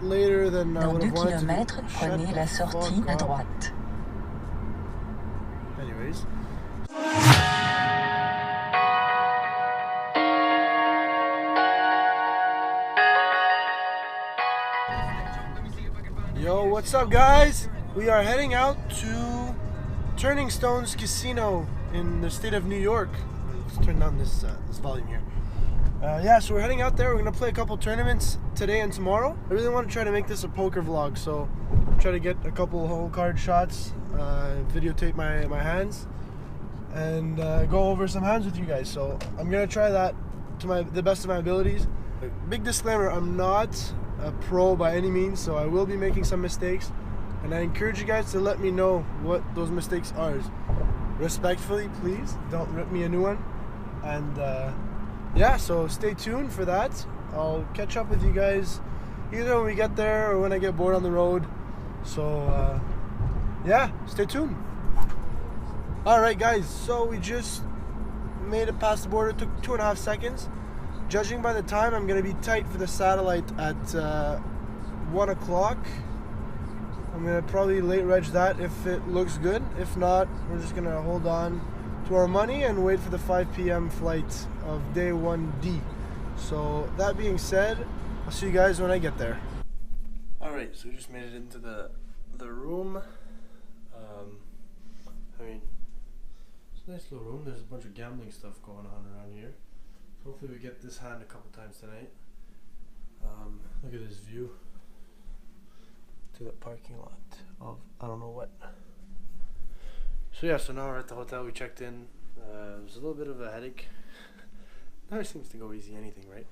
later than I Dans would 2 have wanted to do. kilomètres, prenez la sortie à droite. Anyways. Yo, what's up, guys? We are heading out to Turning Stones Casino in the state of New York. Let's turn down this volume here. Yeah, so we're heading out there. We're gonna play a couple tournaments today and tomorrow. I really want to try to make this a poker vlog, so try to get a couple hole card shots, videotape my hands, and go over some hands with you guys. So I'm gonna try that to the best of my abilities. Big disclaimer: I'm not a pro by any means, so I will be making some mistakes, and I encourage you guys to let me know what those mistakes are. Respectfully, please don't rip me a new one. And yeah, so stay tuned for that. I'll catch up with you guys either when we get there or when I get bored on the road. So yeah, stay tuned. Alright guys, so we just made it past the border. It took 2.5 seconds. Judging by the time, I'm going to be tight for the satellite at 1 o'clock. I'm going to probably late reg that if it looks good. If not, we're just going to hold on to our money and wait for the 5 p.m. flight of day 1D. So that being said, I'll see you guys when I get there. Alright, so we just made it into the room. I mean, it's a nice little room. There's a bunch of gambling stuff going on around here. Hopefully we get this hand a couple times tonight. Look at this view to the parking lot of I don't know what. So yeah, so now we're at the hotel. We checked in. It was a little bit of a headache. Never seems to go easy anything, right?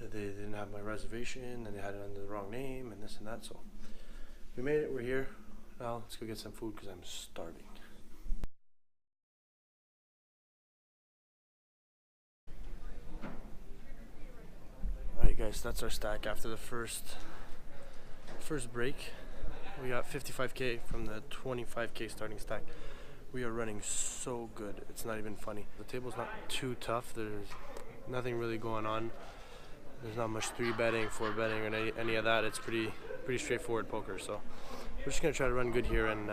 They didn't have my reservation and they had it under the wrong name and this and that. So we made it. We're here. Now let's go get some food because I'm starving. Alright guys, that's our stack after the first break. We got 55k from the 25k starting stack. We are running so good, it's not even funny. The table's not too tough. There's nothing really going on. There's not much 3 betting, 4 betting, or any of that. It's pretty straightforward poker. So we're just gonna try to run good here and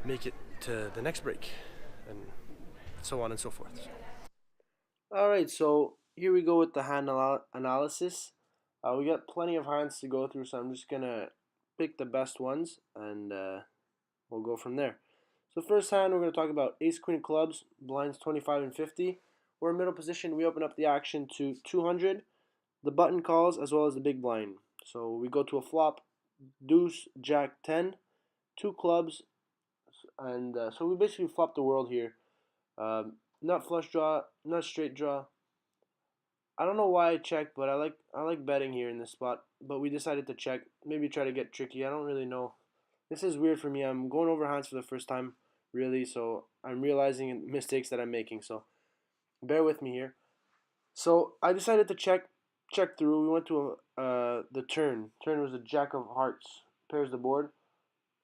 make it to the next break, and so on and so forth. Alright, so here we go with the hand analysis. We got plenty of hands to go through, so I'm just gonna pick the best ones and we'll go from there. So first hand, we're going to talk about ace queen of clubs, blinds 25 and 50. We're in middle position. We open up the action to 200. The button calls as well as the big blind. So we go to a flop, deuce, jack 10, 2 clubs, and so we basically flop the world here. Not flush draw, not straight draw. I don't know why I checked, but I like betting here in this spot. But we decided to check, maybe try to get tricky. I don't really know. This is weird for me. I'm going over hands for the first time, really, so I'm realizing mistakes that I'm making. So bear with me here. So I decided to check through. We went to the turn. Turn was a jack of hearts, pairs the board,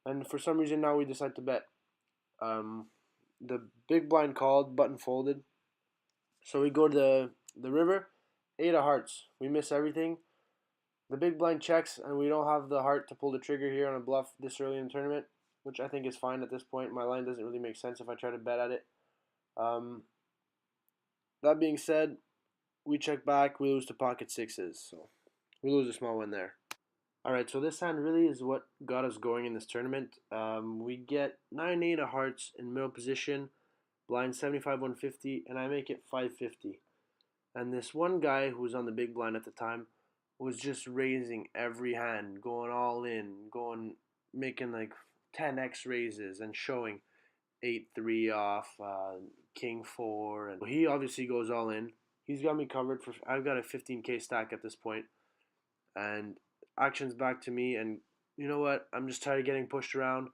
and for some reason now we decide to bet. The big blind called, button folded. So we go to the river, 8 of hearts. We miss everything. The big blind checks, and we don't have the heart to pull the trigger here on a bluff this early in the tournament, which I think is fine at this point. My line doesn't really make sense if I try to bet at it. That being said, we check back, we lose to pocket sixes, so we lose a small win there. Alright, so this hand really is what got us going in this tournament. We get 9-8 of hearts in middle position, blind 75 150, and I make it 550. And this one guy who was on the big blind at the time was just raising every hand, going all in, making like 10x raises and showing 8-3 off, king 4, and he obviously goes all in. He's got me covered for. I've got a 15k stack at this point, and action's back to me. And you know what? I'm just tired of getting pushed around.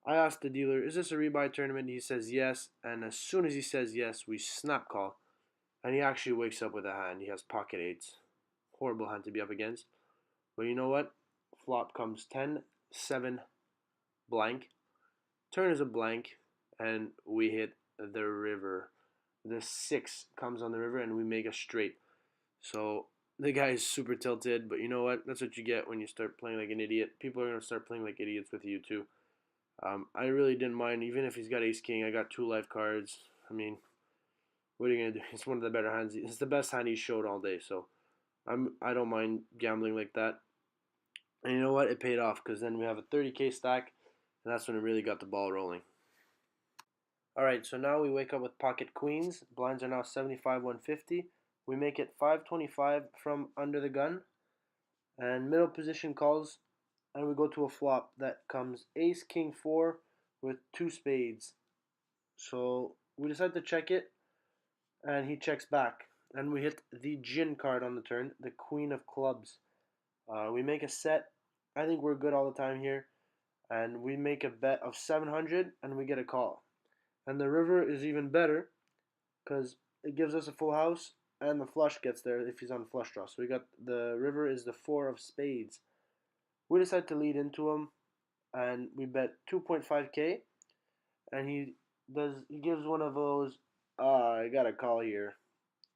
I asked the dealer, "Is this a rebuy tournament?" He says yes, and as soon as he says yes, we snap call, and he actually wakes up with a hand. He has pocket eights. Horrible hand to be up against. But you know what? Flop comes 10, 7, blank. Turn is a blank, and we hit the river. The 6 comes on the river, and we make a straight. So The guy is super tilted, but you know what? That's what you get when you start playing like an idiot. People are gonna start playing like idiots with you too. I really didn't mind, even if he's got ace king. I got 2 life cards. I mean, what are you gonna do? It's one of the better hands. It's the best hand he showed all day. So I don't mind gambling like that. And you know what? It paid off because then we have a 30K stack, and that's when it really got the ball rolling. All right, so now we wake up with pocket queens. Blinds are now 75, 150. We make it 525 from under the gun, and middle position calls, and we go to a flop that comes ace king 4 with 2 spades. So we decide to check it, and he checks back, and we hit the gin card on the turn, the queen of clubs. We make a set. I think we're good all the time here, and we make a bet of 700, and we get a call. And the river is even better because it gives us a full house, and the flush gets there if he's on flush draw. So we got the river is the 4 of spades. We decide to lead into him, and we bet 2.5K, and he gives one of those. I got a call here,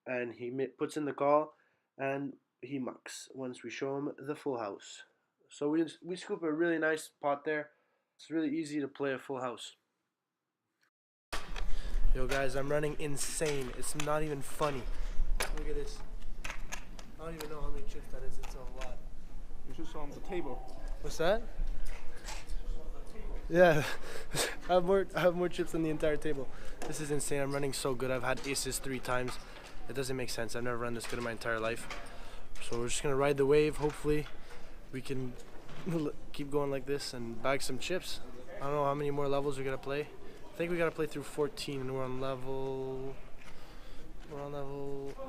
and he puts in the call, and he mucks once we show him the full house. So we scoop a really nice pot there. It's really easy to play a full house. Yo guys, I'm running insane. It's not even funny. Look at this. I don't even know how many chips that is. It's a lot. You should show them the table. What's that? Yeah, I have more chips than the entire table. This is insane. I'm running so good. I've had aces 3 times. It doesn't make sense. I've never run this good in my entire life. So we're just gonna ride the wave. Hopefully, we can keep going like this and bag some chips. I don't know how many more levels we're gonna play. I think we gotta play through 14, and we're on level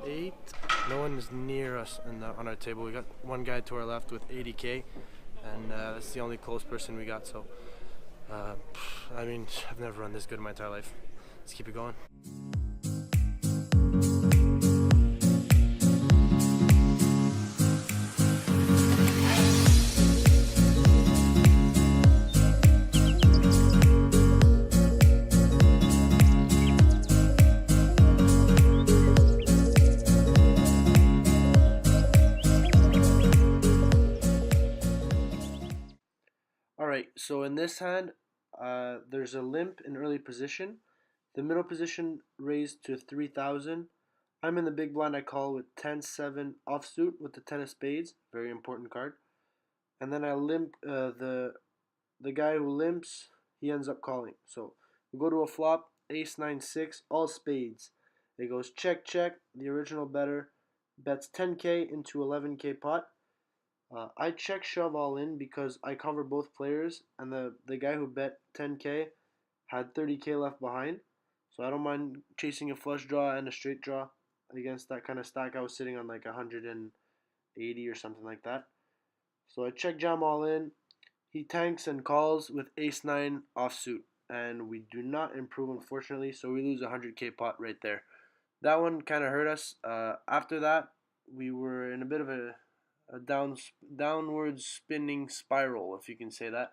8. No one is near us on our table. We got one guy to our left with 80K, and that's the only close person we got. So, I mean, I've never run this good in my entire life. Let's keep it going. Alright, so in this hand, there's a limp in early position. The middle position raised to 3,000. I'm in the big blind. I call with 10-7 offsuit with the 10 of spades. Very important card. And then I limp. The guy who limps, he ends up calling. So we go to a flop. Ace 9-6, all spades. It goes check check. The original better bets 10K into 11K pot. I check shove all in because I cover both players, and the guy who bet 10K had 30K left behind. So I don't mind chasing a flush draw and a straight draw against that kind of stack. I was sitting on like 180 or something like that. So I check jam all in. He tanks and calls with ace 9 offsuit, and we do not improve, unfortunately. So we lose a 100K pot right there. That one kind of hurt us. After that, we were in a bit of a downward spinning spiral, if you can say that.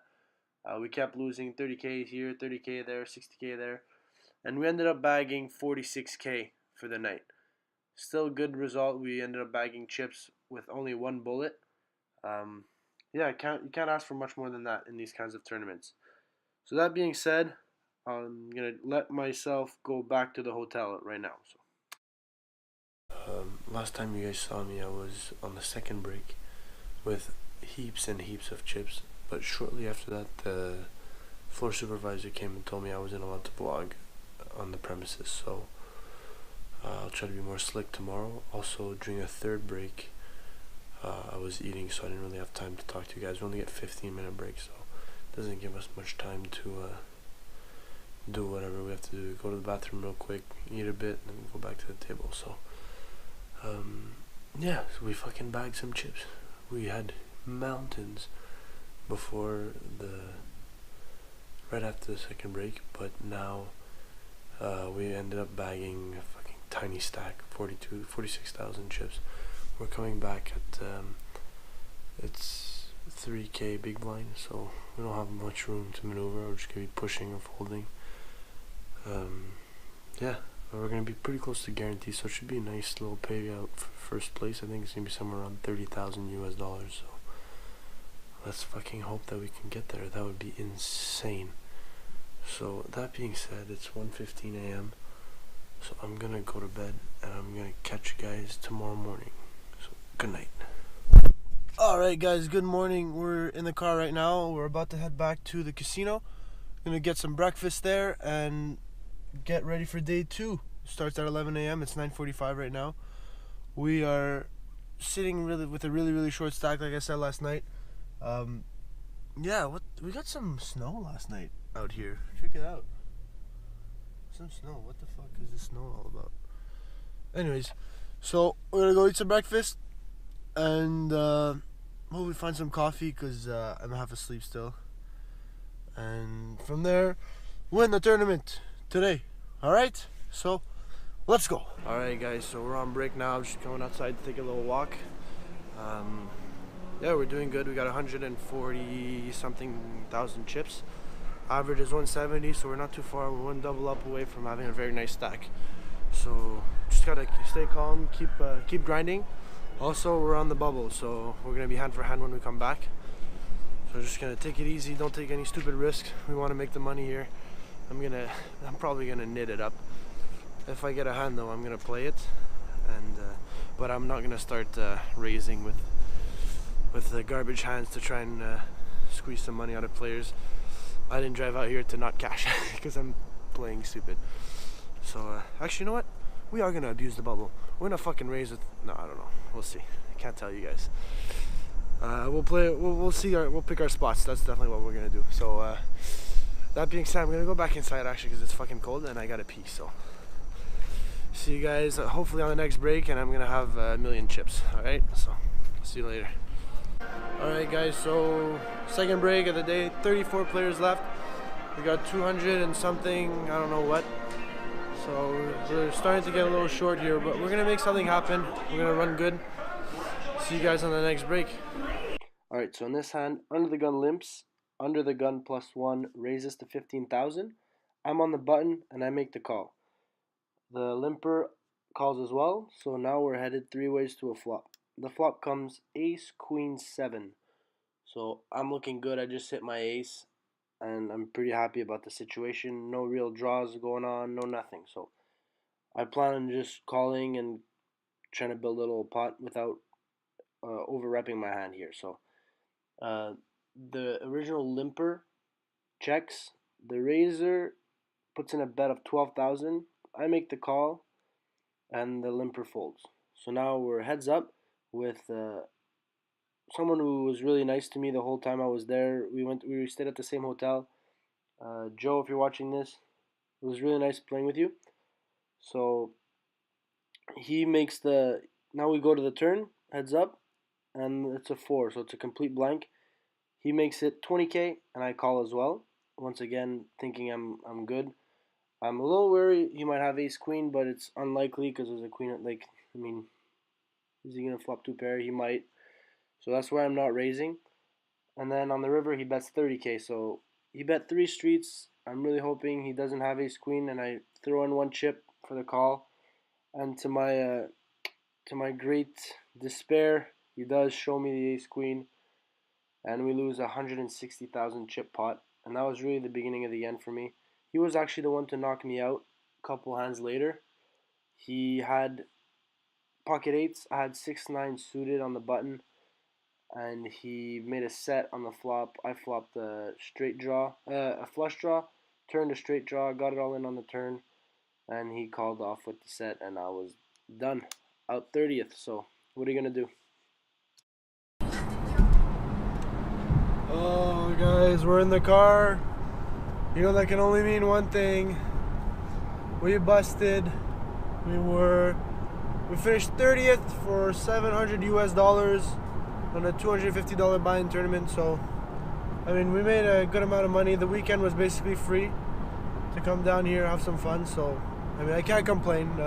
We kept losing 30K here, 30K there, 60K there, and we ended up bagging 46K for the night. Still a good result. We ended up bagging chips with only 1 bullet. Yeah, you can't ask for much more than that in these kinds of tournaments. So that being said, I'm gonna let myself go back to the hotel right now. So. Last time you guys saw me, I was on the second break with heaps and heaps of chips, but shortly after that, the floor supervisor came and told me I wasn't allowed to vlog on the premises, so I'll try to be more slick tomorrow. Also, during a third break, I was eating, so I didn't really have time to talk to you guys. We only get 15-minute breaks, so it doesn't give us much time to do whatever we have to do. Go to the bathroom real quick, eat a bit, and then go back to the table. So yeah, so we fucking bagged some chips. We had mountains right after the second break, but now we ended up bagging a fucking tiny stack, 46,000 chips. We're coming back at it's 3K big blind, so we don't have much room to maneuver. We're just gonna be pushing or folding. Yeah, But we're going to be pretty close to guarantee, so it should be a nice little payout for first place. I think it's going to be somewhere around 30,000 US dollars. So let's fucking hope that we can get there. That would be insane. So that being said, it's 1:15 a.m. So I'm going to go to bed and I'm going to catch you guys tomorrow morning. So good night. Alright guys, good morning. We're in the car right now. We're about to head back to the casino. Gonna get some breakfast there and get ready for day 2. Starts at 11 a.m. It's 9:45 right now. We are sitting with a really short stack, like I said last night. Yeah, we got some snow last night out here. Check it out. Some snow. What the fuck is this snow all about? Anyways, so we're gonna go eat some breakfast and hopefully find some coffee because I'm half asleep still. And from there, win the tournament today. Alright? So, let's go. Alright guys, so we're on break now. I'm just going outside to take a little walk. Yeah, we're doing good. We got 140 something thousand chips. Average is 170, so we're not too far. We're one double up away from having a very nice stack. So, just gotta stay calm, keep grinding. Also, we're on the bubble, so we're gonna be hand for hand when we come back. So we're just gonna take it easy, don't take any stupid risks. We wanna make the money here. I'm probably gonna knit it up. If I get a hand though, I'm gonna play it. And but I'm not gonna start raising with the garbage hands to try and squeeze some money out of players. I didn't drive out here to not cash because I'm playing stupid. So actually, you know what? We are gonna abuse the bubble. We're gonna fucking raise it. No, I don't know. We'll see. I can't tell you guys. We'll play. We'll see. We'll pick our spots. That's definitely what we're gonna do. So that being said, I'm gonna go back inside actually because it's fucking cold and I gotta pee. So see you guys hopefully on the next break, and I'm gonna have a million chips. All right. So see you later. All right, guys. So second break of the day. 34 players left. We got 200 and something. I don't know what. So we're starting to get a little short here, but we're gonna make something happen. We're gonna run good. See you guys on the next break. Alright, so in this hand, under the gun limps, under the gun +1 raises to 15,000. I'm on the button and I make the call. The limper calls as well, so now we're headed 3 ways to a flop. The flop comes ace, queen, 7. So I'm looking good. I just hit my ace and I'm pretty happy about the situation. No real draws going on, no nothing. So I plan on just calling and trying to build a little pot without over-repping my hand here. So the original limper checks. The raiser puts in a bet of 12,000. I make the call and the limper folds. So now we're heads up with someone who was really nice to me the whole time I was there. We stayed at the same hotel. Joe, if you're watching this, it was really nice playing with you. So he makes now we go to the turn, heads up, and it's a 4, so it's a complete blank. He makes it 20k, and I call as well. Once again, thinking I'm good. I'm a little worried he might have ace queen, but it's unlikely because there's a queen at is he gonna flop 2 pair? He might. So that's why I'm not raising. And then on the river he bets 30k, so he bet 3 streets. I'm really hoping he doesn't have ace queen, and I throw in 1 chip for the call. And to my great despair, he does show me the ace queen, and we lose 160,000 chip pot, and that was really the beginning of the end for me. He was actually the one to knock me out a couple hands later. He had pocket 8s, I had 6-9 suited on the button, and he made a set on the flop. I flopped a straight draw, a flush draw, turned a straight draw, got it all in on the turn, and he called off with the set, and I was done. Out 30th, so what are you gonna do? Oh, guys, we're in the car. You know that can only mean one thing. We busted. We finished 30th for $700 US on a $250 buy-in tournament. So, I mean, we made a good amount of money. The weekend was basically free to come down here, have some fun. So, I mean, I can't complain.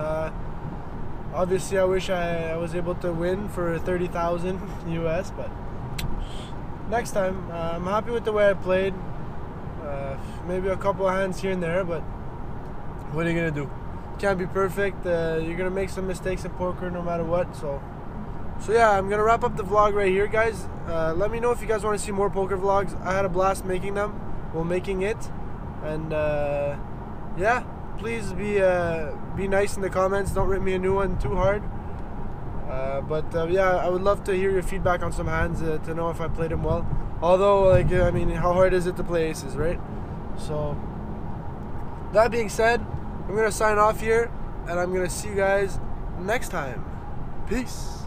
Obviously, I wish I was able to win for 30,000 US, but next time, I'm happy with the way I played. Maybe a couple of hands here and there, but what are you gonna do? can't be perfect. You're gonna make some mistakes in poker no matter what. So yeah, I'm gonna wrap up the vlog right here, guys. Let me know if you guys want to see more poker vlogs. I had a blast making them, making it, and yeah, please be nice in the comments. Don't rip me a new one too hard. Yeah, I would love to hear your feedback on some hands to know if I played them well. Although, like, I mean, how hard is it to play aces, right? So that being said, I'm gonna sign off here, and I'm gonna see you guys next time. Peace.